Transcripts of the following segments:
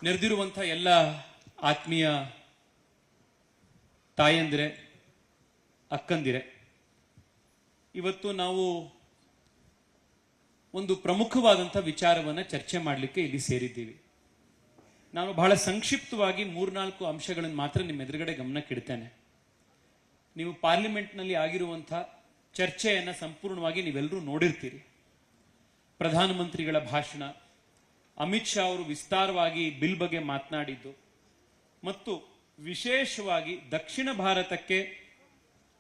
ನೆರೆದಿರುವಂಥ ಎಲ್ಲ ಆತ್ಮೀಯ ತಾಯಂದಿರೆ, ಅಕ್ಕಂದಿರೆ, ಇವತ್ತು ನಾವು ಒಂದು ಪ್ರಮುಖವಾದಂಥ ವಿಚಾರವನ್ನು ಚರ್ಚೆ ಮಾಡಲಿಕ್ಕೆ ಇಲ್ಲಿ ಸೇರಿದ್ದೀವಿ. ನಾನು ಬಹಳ ಸಂಕ್ಷಿಪ್ತವಾಗಿ 3-4 ಅಂಶಗಳನ್ನು ಮಾತ್ರ ನಿಮ್ಮ ಎದುರುಗಡೆ ಗಮನಕ್ಕಿಡ್ತೇನೆ. ನೀವು ಪಾರ್ಲಿಮೆಂಟ್ನಲ್ಲಿ ಆಗಿರುವಂಥ ಚರ್ಚೆಯನ್ನು ಸಂಪೂರ್ಣವಾಗಿ ನೀವೆಲ್ಲರೂ ನೋಡಿರ್ತೀರಿ. ಪ್ರಧಾನಮಂತ್ರಿಗಳ ಭಾಷಣ, ಅಮಿತ್ ಶಾ ಅವರು ವಿಸ್ತಾರವಾಗಿ ಬಿಲ್ ಬಗ್ಗೆ ಮಾತನಾಡಿದ್ದು ಮತ್ತು ವಿಶೇಷವಾಗಿ ದಕ್ಷಿಣ ಭಾರತಕ್ಕೆ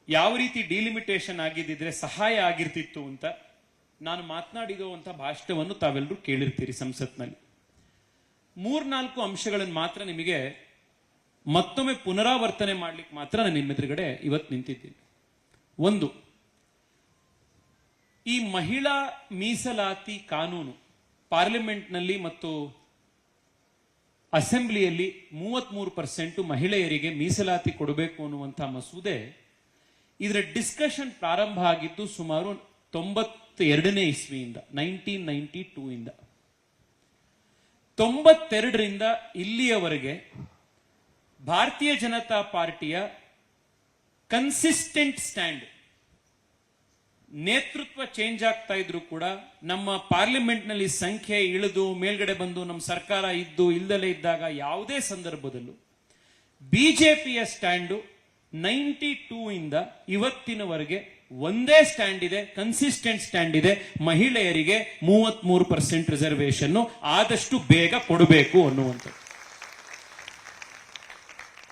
ಯಾವ ರೀತಿ ಡಿಲಿಮಿಟೇಷನ್ ಆಗಿದ್ದಿದ್ರೆ ಸಹಾಯ ಆಗಿರ್ತಿತ್ತು ಅಂತ ನಾನು ಮಾತನಾಡಿರುವಂಥ ಭಾಷಣವನ್ನು ತಾವೆಲ್ಲರೂ ಕೇಳಿರ್ತೀರಿ ಸಂಸತ್ನಲ್ಲಿ. 3-4 ಅಂಶಗಳನ್ನು ಮಾತ್ರ ನಿಮಗೆ ಮತ್ತೊಮ್ಮೆ ಪುನರಾವರ್ತನೆ ಮಾಡ್ಲಿಕ್ಕೆ ಮಾತ್ರ ನಾನು ನಿಮ್ಮ ಎದುರುಗಡೆ ಇವತ್ತು ನಿಂತಿದ್ದೀನಿ. ಒಂದು, ಈ ಮಹಿಳಾ ಮೀಸಲಾತಿ ಕಾನೂನು ಪಾರ್ಲಿಮೆಂಟ್ನಲ್ಲಿ ಮತ್ತು ಅಸೆಂಬ್ಲಿಯಲ್ಲಿ 33% ಮಹಿಳೆಯರಿಗೆ ಮೀಸಲಾತಿ ಕೊಡಬೇಕು ಅನ್ನುವಂಥ ಮಸೂದೆ, ಇದರ ಡಿಸ್ಕಷನ್ ಪ್ರಾರಂಭ ಆಗಿದ್ದು ಸುಮಾರು 92ನೇ ಇಸ್ವಿಯಿಂದ, 1992 ಇಂದ. 92ರಿಂದ ಇಲ್ಲಿಯವರೆಗೆ ಭಾರತೀಯ ಜನತಾ ಪಾರ್ಟಿಯ ಕನ್ಸಿಸ್ಟೆಂಟ್ ಸ್ಟ್ಯಾಂಡ್, ನೇತೃತ್ವ ಚೇಂಜ್ ಆಗ್ತಾ ಇದ್ರು ಕೂಡ ನಮ್ಮ ಪಾರ್ಲಿಮೆಂಟ್ ನಲ್ಲಿ ಸಂಖ್ಯೆ ಇಳಿದು ಮೇಲ್ಗಡೆ ಬಂದು ನಮ್ಮ ಸರ್ಕಾರ ಇದ್ದು ಇಲ್ಲದಲೇ ಇದ್ದಾಗ ಯಾವುದೇ ಸಂದರ್ಭದಲ್ಲೂ ಬಿಜೆಪಿಯ ಸ್ಟ್ಯಾಂಡು 92 ಇಂದ ಇವತ್ತಿನವರೆಗೆ ಒಂದೇ ಸ್ಟ್ಯಾಂಡ್ ಇದೆ, ಕನ್ಸಿಸ್ಟೆಂಟ್ ಸ್ಟ್ಯಾಂಡ್ ಇದೆ. ಮಹಿಳೆಯರಿಗೆ 33% ರಿಸರ್ವೇಶನ್ ಆದಷ್ಟು ಬೇಗ ಕೊಡಬೇಕು ಅನ್ನುವಂಥದ್ದು.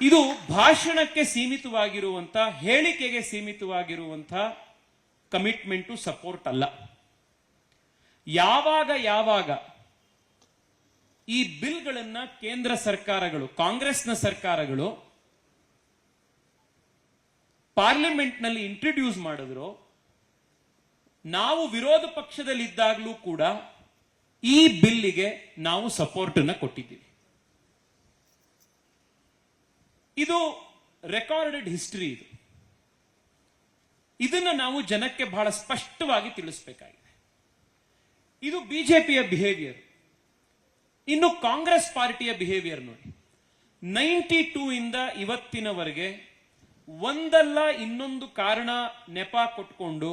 ಇದು ಭಾಷಣಕ್ಕೆ ಸೀಮಿತವಾಗಿರುವಂತ, ಹೇಳಿಕೆಗೆ ಸೀಮಿತವಾಗಿರುವಂತ ಕಮಿಟ್ಮೆಂಟು, ಸಪೋರ್ಟ್ ಅಲ್ಲ. ಯಾವಾಗ ಈ ಬಿಲ್ಗಳನ್ನ ಕೇಂದ್ರ ಸರ್ಕಾರಗಳು, ಕಾಂಗ್ರೆಸ್ನ ಸರ್ಕಾರಗಳು ಪಾರ್ಲಿಮೆಂಟ್ ನಲ್ಲಿ ಇಂಟ್ರೊಡ್ಯೂಸ್ ಮಾಡಿದ್ರು, ನಾವು ವಿರೋಧ ಪಕ್ಷದಲ್ಲಿದ್ದಾಗಲೂ ಕೂಡ ಈ ಬಿಲ್ಲಿಗೆ ನಾವು ಸಪೋರ್ಟ್ ಅನ್ನ ಕೊಟ್ಟಿದ್ದೀವಿ. ಇದು ರೆಕಾರ್ಡೆಡ್ ಹಿಸ್ಟರಿ. ಇದನ್ನ ನಾವು ಜನಕ್ಕೆ ಬಹಳ ಸ್ಪಷ್ಟವಾಗಿ ತಿಳಿಸಬೇಕಾಗಿದೆ. ಇದು ಬಿಜೆಪಿಯ ಬಿಹೇವಿಯರ್. ಇನ್ನು ಕಾಂಗ್ರೆಸ್ ಪಾರ್ಟಿಯ ಬಿಹೇವಿಯರ್ ನೋಡಿ. 92 ಇಂದ ಇವತ್ತಿನವರೆಗೆ ಒಂದಲ್ಲ ಇನ್ನೊಂದು ಕಾರಣ ನೆಪ ಕೊಟ್ಕೊಂಡು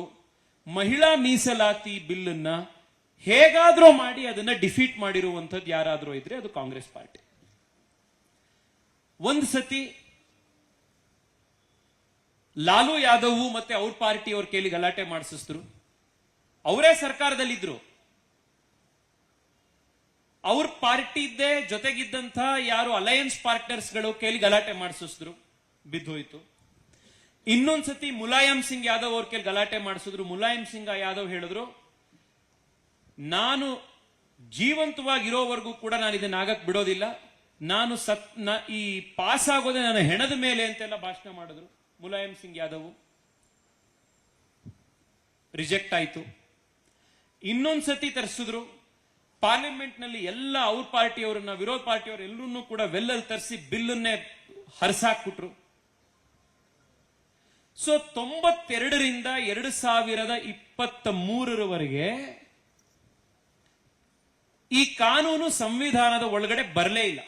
ಮಹಿಳಾ ಮೀಸಲಾತಿ ಬಿಲ್ಲನ್ನ ಹೇಗಾದ್ರೂ ಮಾಡಿ ಅದನ್ನ ಡಿಫೀಟ್ ಮಾಡಿರುವಂಥದ್ದು ಯಾರಾದ್ರೂ ಇದ್ರೆ ಅದು ಕಾಂಗ್ರೆಸ್ ಪಾರ್ಟಿ. ಒಂದು ಸತಿ ಲಾಲು ಯಾದವ್ ಮತ್ತೆ ಅವ್ರ ಪಾರ್ಟಿಯವ್ರ ಕೇಳಿ ಗಲಾಟೆ ಮಾಡಿಸಿದ್ರು. ಅವರೇ ಸರ್ಕಾರದಲ್ಲಿದ್ರು, ಅವ್ರ ಪಾರ್ಟಿ ಇದ್ದೇ ಜೊತೆಗಿದ್ದಂಥ ಯಾರು ಅಲಯನ್ಸ್ ಪಾರ್ಟ್ನರ್ಸ್ಗಳು ಕೇಳಿ ಗಲಾಟೆ ಮಾಡಿಸಿದ್ರು, ಬಿದ್ದೋಯ್ತು. ಇನ್ನೊಂದ್ಸತಿ ಮುಲಾಯಂ ಸಿಂಗ್ ಯಾದವ್ ಅವ್ರ ಕೇಳಿ ಗಲಾಟೆ ಮಾಡಿಸಿದ್ರು. ಮುಲಾಯಂ ಸಿಂಗ್ ಯಾದವ್ ಹೇಳಿದ್ರು, ನಾನು ಜೀವಂತವಾಗಿರೋವರೆಗೂ ಕೂಡ ನಾನು ಇದನ್ನ ಆಗಕ್ ಬಿಡೋದಿಲ್ಲ, ನಾನು ಈ ಪಾಸ್ ಆಗೋದೇ ನನ್ನ ಹೆಣದ ಮೇಲೆ ಅಂತೆಲ್ಲ ಭಾಷಣ ಮಾಡಿದ್ರು. ಮುಲಾಯಂ ಸಿಂಗ್ ಯಾದವ್ ರಿಜೆಕ್ಟ್ ಆಯ್ತು. ಇನ್ನೊಂದ್ಸತಿ ತರಿಸಿದ್ರು. ಪಾರ್ಲಿಮೆಂಟ್ ನಲ್ಲಿ ಎಲ್ಲ ಅವ್ರ ಪಾರ್ಟಿಯವರನ್ನ, ವಿರೋಧ ಪಾರ್ಟಿಯವರು ಎಲ್ಲರನ್ನೂ ಕೂಡ ವೆಲ್ಲಲ್ಲಿ ತರಿಸಿ ಬಿಲ್ಲನ್ನೇ ಹರಿಸಾಕ್ಬಿಟ್ರು. ಸೊ 92ರಿಂದ 2023ರವರೆಗೆ ಈ ಕಾನೂನು ಸಂವಿಧಾನದ ಒಳಗಡೆ ಬರಲೇ ಇಲ್ಲ.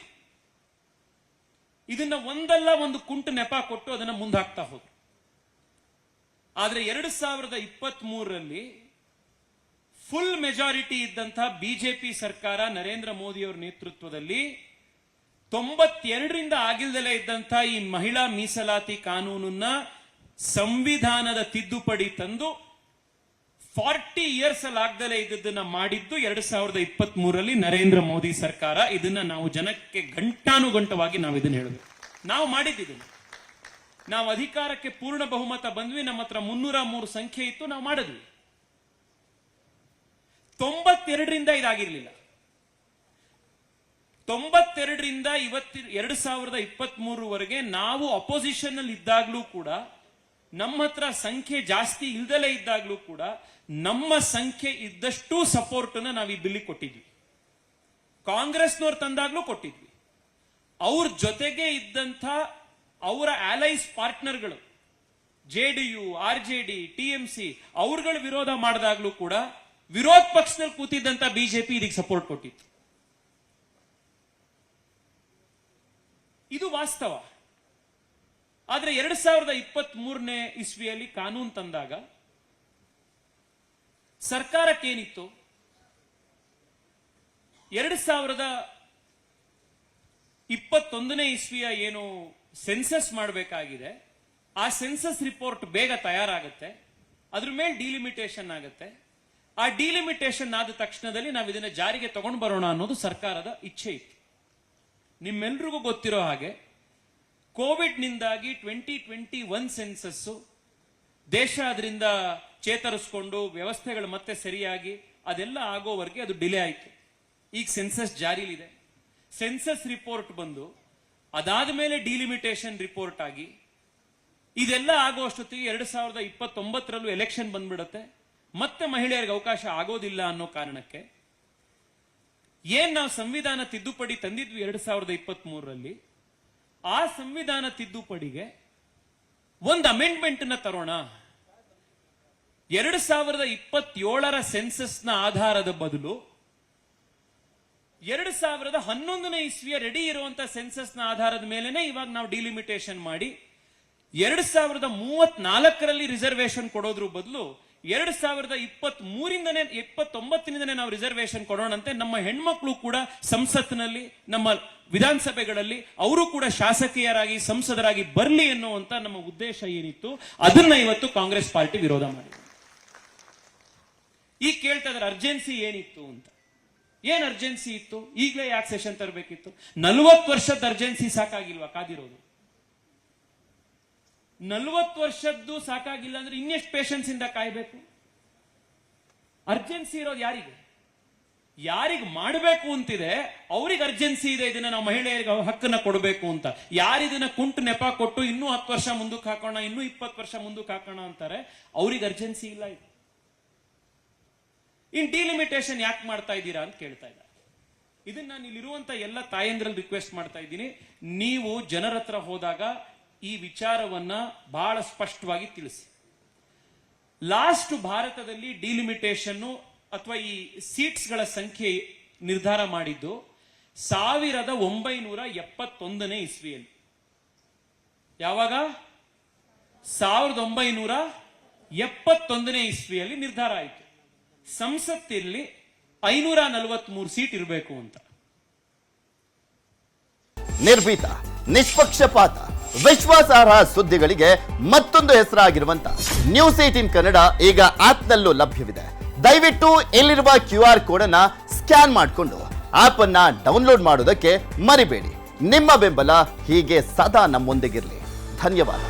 ಇದನ್ನ ಒಂದಲ್ಲ ಒಂದು ಕುಂಟು ನೆಪ ಕೊಟ್ಟು ಅದನ್ನ ಮುಂದಾಕ್ತಾ ಹೋದ್ರು. ಆದ್ರೆ 2023ರಲ್ಲಿ ಫುಲ್ ಮೆಜಾರಿಟಿ ಇದ್ದಂತಹ ಬಿಜೆಪಿ ಸರ್ಕಾರ, ನರೇಂದ್ರ ಮೋದಿ ಅವರ ನೇತೃತ್ವದಲ್ಲಿ 92ರಿಂದ ಆಗಿಲ್ದಲೇ ಇದ್ದಂತಹ ಈ ಮಹಿಳಾ ಮೀಸಲಾತಿ ಕಾನೂನನ್ನ ಸಂವಿಧಾನದ ತಿದ್ದುಪಡಿ ತಂದು 40 ಇಯರ್ಸ್ ಅಲ್ಲಿ ಆಗದಲೇ ಇದ್ದದನ್ನ ಮಾಡಿದ್ದು 2023ರಲ್ಲಿ ನರೇಂದ್ರ ಮೋದಿ ಸರ್ಕಾರ. ಇದನ್ನ ನಾವು ಜನಕ್ಕೆ ಗಂಟಾನುಗಂಟವಾಗಿ ನಾವು ಇದನ್ನ ಹೇಳಿದ್ವಿ. ನಾವು ಮಾಡಿದ್ದಿದ್ದನ್ನು, ನಾವು ಅಧಿಕಾರಕ್ಕೆ ಪೂರ್ಣ ಬಹುಮತ ಬಂದ್ವಿ, ನಮ್ಮ ಹತ್ರ 303 ಸಂಖ್ಯೆ ಇತ್ತು, ನಾವು ಮಾಡಿದ್ವಿ. 92ರಿಂದ ಇದಾಗಿರ್ಲಿಲ್ಲ. 92ರಿಂದ 2023ವರೆಗೆ ನಾವು ಅಪೋಸಿಷನ್ ಅಲ್ಲಿ ಇದ್ದಾಗ್ಲೂ ಕೂಡ, ನಮ್ಮ ಹತ್ರ ಸಂಖ್ಯೆ ಜಾಸ್ತಿ ಇಲ್ದಲೇ ಇದ್ದಾಗ್ಲೂ ಕೂಡ ನಮ್ಮ ಸಂಖ್ಯೆ ಇದ್ದಷ್ಟು ಸಪೋರ್ಟ್ ನಾವು ಈ ಬಿಲ್ಲಿಗೆ ಕೊಟ್ಟಿದ್ವಿ. ಕಾಂಗ್ರೆಸ್ನವ್ರು ತಂದಾಗ್ಲೂ ಕೊಟ್ಟಿದ್ವಿ. ಅವ್ರ ಜೊತೆಗೆ ಇದ್ದಂಥ ಅವರ ಆಲೈಸ್ ಪಾರ್ಟ್ನರ್ಗಳು ಜೆಡಿಯು, ಆರ್ಜೆಡಿ, ಟಿಎಂಸಿ ಅವ್ರಗಳ ವಿರೋಧ ಮಾಡಿದಾಗ್ಲೂ ಕೂಡ ವಿರೋಧ ಪಕ್ಷದಲ್ಲಿ ಕೂತಿದ್ದಂತ ಬಿಜೆಪಿ ಇದಕ್ಕೆ ಸಪೋರ್ಟ್ ಕೊಟ್ಟಿತ್ತು. ಇದು ವಾಸ್ತವ. ಆದ್ರೆ 2023ನೇ ಇಸ್ವಿಯಲ್ಲಿ ಕಾನೂನು ತಂದಾಗ ಸರ್ಕಾರಕ್ಕೇನಿತ್ತು, 2021ನೇ ಇಸ್ವಿಯ ಏನು ಸೆನ್ಸಸ್ ಮಾಡಬೇಕಾಗಿದೆ, ಆ ಸೆನ್ಸಸ್ ರಿಪೋರ್ಟ್ ಬೇಗ ತಯಾರಾಗುತ್ತೆ, ಅದ್ರ ಮೇಲೆ ಡಿಲಿಮಿಟೇಷನ್ ಆಗುತ್ತೆ. ಆ ಡಿಲಿಮಿಟೇಷನ್ ಆದ ತಕ್ಷಣದಲ್ಲಿ ನಾವು ಇದನ್ನ ಜಾರಿಗೆ ತಗೊಂಡು ಬರೋಣ ಅನ್ನೋದು ಸರ್ಕಾರದ ಇಚ್ಛೆ ಇತ್ತು. ನಿಮ್ಮೆಲ್ರಿಗೂ ಗೊತ್ತಿರೋ ಹಾಗೆ ಕೋವಿಡ್ ನಿಂದಾಗಿ 2021 ಸೆನ್ಸಸ್ ದೇಶ ಅದರಿಂದ ಚೇತರಿಸಿಕೊಂಡು ವ್ಯವಸ್ಥೆಗಳು ಮತ್ತೆ ಸರಿಯಾಗಿ ಅದೆಲ್ಲ ಆಗೋವರೆಗೆ ಅದು ಡಿಲೇ ಆಯಿತು. ಈಗ ಸೆನ್ಸಸ್ ಜಾರಿಲಿದೆ. ಸೆನ್ಸಸ್ ರಿಪೋರ್ಟ್ ಬಂದು ಅದಾದ ಮೇಲೆ ಡಿಲಿಮಿಟೇಷನ್ ರಿಪೋರ್ಟ್ ಆಗಿ ಇದೆಲ್ಲ ಆಗೋ ಅಷ್ಟೊತ್ತಿಗೆ 2029ರಲ್ಲೂ ಎಲೆಕ್ಷನ್ ಬಂದ್ಬಿಡುತ್ತೆ. ಮತ್ತೆ ಮಹಿಳೆಯರಿಗೆ ಅವಕಾಶ ಆಗೋದಿಲ್ಲ ಅನ್ನೋ ಕಾರಣಕ್ಕೆ ಏನ್ ನಾವು ಸಂವಿಧಾನ ತಿದ್ದುಪಡಿ ತಂದಿದ್ವಿ 2023ರಲ್ಲಿ, ಆ ಸಂವಿಧಾನ ತಿದ್ದುಪಡಿಗೆ ಒಂದು ಅಮೆಂಡ್ಮೆಂಟ್ ನ ತರೋಣ. 2027ರ ಸೆನ್ಸಸ್ನ ಆಧಾರದ ಬದಲು 2011ನೇ ಇಸ್ವಿಯ ರೆಡಿ ಇರುವಂತಹ ಸೆನ್ಸಸ್ನ ಆಧಾರದ ಮೇಲೆನೆ ಇವಾಗ ನಾವು ಡಿಲಿಮಿಟೇಷನ್ ಮಾಡಿ 2034ರಲ್ಲಿ ರಿಸರ್ವೇಶನ್ ಕೊಡೋದ್ರ ಬದಲು 2023ರಿಂದನೇ ನಾವು ರಿಸರ್ವೇಶನ್ ಕೊಡೋಣಂತೆ. ನಮ್ಮ ಹೆಣ್ಮಕ್ಳು ಕೂಡ ಸಂಸತ್ನಲ್ಲಿ, ನಮ್ಮ ವಿಧಾನಸಭೆಗಳಲ್ಲಿ ಅವರು ಕೂಡ ಶಾಸಕಿಯರಾಗಿ ಸಂಸದರಾಗಿ ಬರಲಿ ಎನ್ನುವಂತ ನಮ್ಮ ಉದ್ದೇಶ ಏನಿತ್ತು, ಅದನ್ನ ಇವತ್ತು ಕಾಂಗ್ರೆಸ್ ಪಾರ್ಟಿ ವಿರೋಧ ಮಾಡಿದೆ. ಈಗ ಕೇಳ್ತಾ ಇದ್ದಾರೆ ಅರ್ಜೆನ್ಸಿ ಏನಿತ್ತು ಅಂತ. ಏನ್ ಅರ್ಜೆನ್ಸಿ ಇತ್ತು? ಈಗಲೇ ಯಾಕೆ ಸೆಷನ್ ತರಬೇಕಿತ್ತು? 40 ವರ್ಷದ ಅರ್ಜೆನ್ಸಿ ಸಾಕಾಗಿಲ್ವಾ ಕಾದಿರೋದು? 40 ವರ್ಷದ್ದು ಸಾಕಾಗಿಲ್ಲ ಅಂದ್ರೆ ಇನ್ನೆಷ್ಟು ಪೇಷನ್ಸ್ ಇಂದ ಕಾಯ್ಬೇಕು? ಅರ್ಜೆನ್ಸಿ ಇರೋದು ಯಾರಿಗೆ? ಯಾರಿಗೆ ಮಾಡಬೇಕು ಅಂತಿದೆ ಅವ್ರಿಗೆ ಅರ್ಜೆನ್ಸಿ ಇದೆ, ಇದನ್ನ ನಾವು ಮಹಿಳೆಯರಿಗೆ ಹಕ್ಕನ್ನ ಕೊಡಬೇಕು ಅಂತ. ಯಾರಿದನ್ನ ಕುಂಟು ನೆಪ ಕೊಟ್ಟು ಇನ್ನೂ 10 ವರ್ಷ ಮುಂದಕ್ಕೆ ಹಾಕೋಣ, ಇನ್ನೂ 20 ವರ್ಷ ಮುಂದಕ್ಕೆ ಹಾಕೋಣ ಅಂತಾರೆ, ಅವ್ರಿಗೆ ಅರ್ಜೆನ್ಸಿ ಇಲ್ಲ. ಇದು ಇನ್ ಡಿಲಿಮಿಟೇಷನ್ ಯಾಕೆ ಮಾಡ್ತಾ ಇದ್ದೀರಾ ಅಂತ ಕೇಳ್ತಾ ಇದ್ದಾರೆ. ಇದನ್ನ ನಾನು ಇಲ್ಲಿರುವಂತ ಎಲ್ಲ ತಾಯಂದ್ರಲ್ಲಿ ರಿಕ್ವೆಸ್ಟ್ ಮಾಡ್ತಾ ಇದ್ದೀನಿ, ನೀವು ಜನರ ಹತ್ರ ಹೋದಾಗ ಈ ವಿಚಾರವನ್ನ ಬಹಳ ಸ್ಪಷ್ಟವಾಗಿ ತಿಳಿಸಿ. ಲಾಸ್ಟ್ ಭಾರತದಲ್ಲಿ ಡಿಲಿಮಿಟೇಷನ್ ಅಥವಾ ಈ ಸೀಟ್ಸ್ ಗಳ ಸಂಖ್ಯೆ ನಿರ್ಧಾರ ಮಾಡಿದ್ದು 1971ನೇ ಇಸ್ವಿಯಲ್ಲಿ. ಯಾವಾಗ? 1971ನೇ ಇಸ್ವಿಯಲ್ಲಿ ನಿರ್ಧಾರ ಆಯಿತು. ಸಂಸತ್ತಿನಲ್ಲಿ 543 ಸೀಟ್ ಇರಬೇಕು ಅಂತ. ನಿರ್ಭೀತ, ನಿಷ್ಪಕ್ಷಪಾತ, ವಿಶ್ವಾಸಾರ್ಹ ಸುದ್ದಿಗಳಿಗೆ ಮತ್ತೊಂದು ಹೆಸರಾಗಿರುವಂತ ನ್ಯೂಸ್ 18 ಕನ್ನಡ ಈಗ ಆಪ್ನಲ್ಲೂ ಲಭ್ಯವಿದೆ. ದಯವಿಟ್ಟು ಇಲ್ಲಿರುವ QR ಕೋಡ್ ಅನ್ನ ಸ್ಕ್ಯಾನ್ ಮಾಡಿಕೊಂಡು ಆಪ್ ಅನ್ನ ಡೌನ್ಲೋಡ್ ಮಾಡೋದಕ್ಕೆ ಮರಿಬೇಡಿ. ನಿಮ್ಮ ಬೆಂಬಲ ಹೀಗೆ ಸದಾ ನಮ್ಮೊಂದಿಗಿರಲಿ. ಧನ್ಯವಾದ.